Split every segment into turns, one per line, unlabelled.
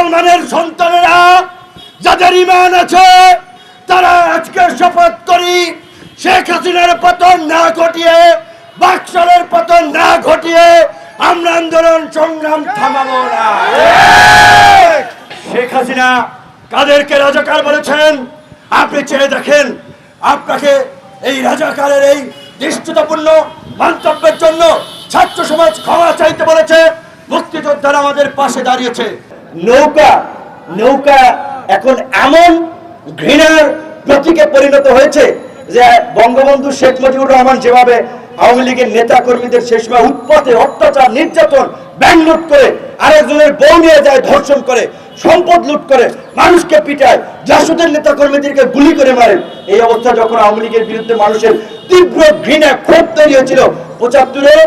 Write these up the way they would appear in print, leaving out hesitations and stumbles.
মুসলমানের সন্তানেরা যাদের ঈমান আছে তারা আজকে শপথ করি শেখ হাসিনার পতন না ঘটিয়ে বাকশালের পতন না ঘটিয়ে আমরা আন্দোলন সংগ্রাম থামাবো না। শেখ হাসিনা কাদেরকে রাজাকার বলেছেন আপনি চেয়ে দেখেন। আপনাকে এই রাজাকারের এই দৃষ্টতাপূর্ণ মন্তব্যের জন্য ছাত্র সমাজ ক্ষমা চাইতে বলেছে। মুক্তিযোদ্ধারা আমাদের পাশে দাঁড়িয়েছে। নৌকা এখন এমন ঘৃণার প্রতীকে পরিণত হয়েছে যে বঙ্গবন্ধু শেখ মুজিবুর রহমান যেভাবে আওয়ামী লীগের নেতা কর্মীদের শেষ সময় উৎপাতে অত্যাচার নির্যাতন ব্যাংক লুট করে আরেকজনের বউ নিয়ে যায়, ধর্ষণ করে, সম্পদ লুট করে, মানুষকে পিটায়, জাসদের নেতা কর্মীদেরকে গুলি করে মারে। এই অবস্থা যখন আওয়ামী লীগের বিরুদ্ধে মানুষের তীব্র ঘৃণা ক্ষোভ তৈরি হয়েছিল ৭৫-এ,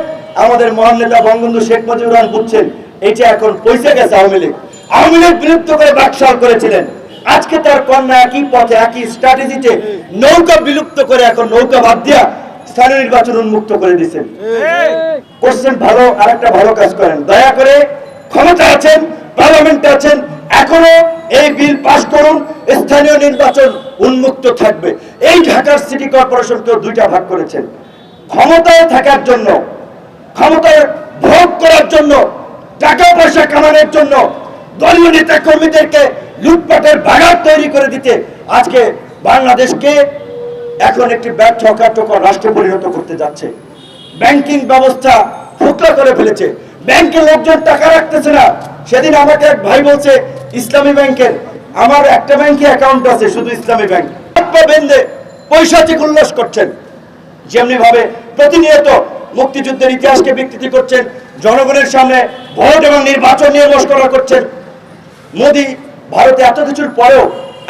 আমাদের মহান নেতা বঙ্গবন্ধু শেখ মুজিবুর রহমান বুঝছেন এইটা এখন পয়সা গেছে। আওয়ামী লীগ বিলুপ্ত করে বাকশাল করেছিলেন। আজকে তার কন্যা একই পথে একই স্ট্র্যাটেজিতে নৌকা বিলুপ্ত করে এখন নৌকা বাদ দিয়া স্থানীয় নির্বাচন উন্মুক্ত করে দিচ্ছেন। করছেন ভালো, আরেকটা ভালো কাজ করেন। দয়া করে ক্ষমতা আছেন, পার্লামেন্টে আছেন, এখনো এই বিল পাস করুন, স্থানীয় নির্বাচন উন্মুক্ত থাকবে। এই ঢাকার সিটি কর্পোরেশনকে দুইটা ভাগ করেছেন, ক্ষমতায় থাকার জন্য, ক্ষমতায় ভোগ করার জন্য, টাকা পয়সা কামানোর জন্য, দলীয় নেতা কর্মীদেরকে লুটপাটের ভাগাড় তৈরি করে দিতে আজকে বাংলাদেশকে এখন একটি ব্যর্থ কার্যকর রাষ্ট্রে পরিণত করতে যাচ্ছে। ব্যাংকিং ব্যবস্থা ফোকলা করে ফেলেছে, ব্যাংকে লোকজন টাকা রাখতেছে না। সেদিন আমাকে এক ভাই বলছে ইসলামী ব্যাংকের, আমার একটা ব্যাংকে অ্যাকাউন্ট আছে শুধু ইসলামী ব্যাংক, বেঁধে পৈশাচিক উল্লাস করছেন। যেমনি ভাবে প্রতিনিয়ত মুক্তিযুদ্ধের ইতিহাসকে বিকৃতি করছেন, জনগণের সামনে ভোট এবং নির্বাচন নিয়ে মশকরা করছেন। মোদি ভারতে এত কিছুর পরেও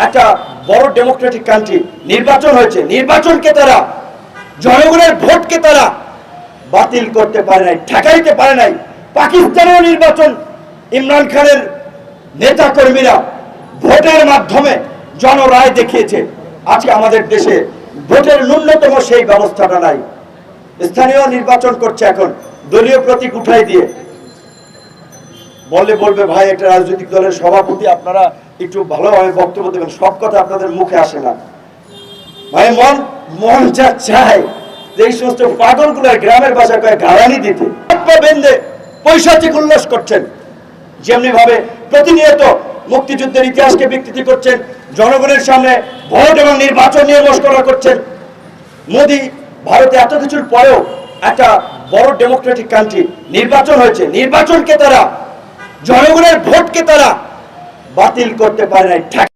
একটা বড় ডেমোক্রেটিক কান্ট্রি, নির্বাচন হয়েছে, নির্বাচনকে তারা, জনগণের ভোটকে তারা বাতিল করতে পারে নাই, ঠেকাইতে পারে নাই। পাকিস্তানেও নির্বাচন ইমরান খানের নেতা কর্মীরা ভোটের মাধ্যমে জনরায় দেখিয়েছে। আজকে আমাদের দেশে ভোটের ন্যূনতম সেই ব্যবস্থাটা নাই। স্থানীয় নির্বাচন করছে এখন দলীয় প্রতীক উঠাই দিয়ে। বলবে ভাই একটা রাজনৈতিক দলের সভাপতি, আপনারা একটু ভালোভাবে বক্তব্য দেবেন, সব কথা আপনাদের মুখে আসে না। ভাই মন যা চায় যে এই সমস্ত পাগলগুলোর গ্রামের ভাষায় কয়েক গালানি দিতে বেঁধে পৈশাচিক উল্লাস করছেন। যেমনি ভাবে প্রতিনিয়ত মুক্তিযুদ্ধের ইতিহাসকে বিকৃতি করছেন, জনগণের সামনে ভোট এবং নির্বাচন নিয়ে মশকরা করছেন। মোদি ভারতে এত কিছুর পরেও একটা বড় ডেমোক্রেটিক কান্ট্রি, নির্বাচন হয়েছে, নির্বাচনকে তারা, জনগণের ভোটকে তারা বাতিল করতে পারে নাই।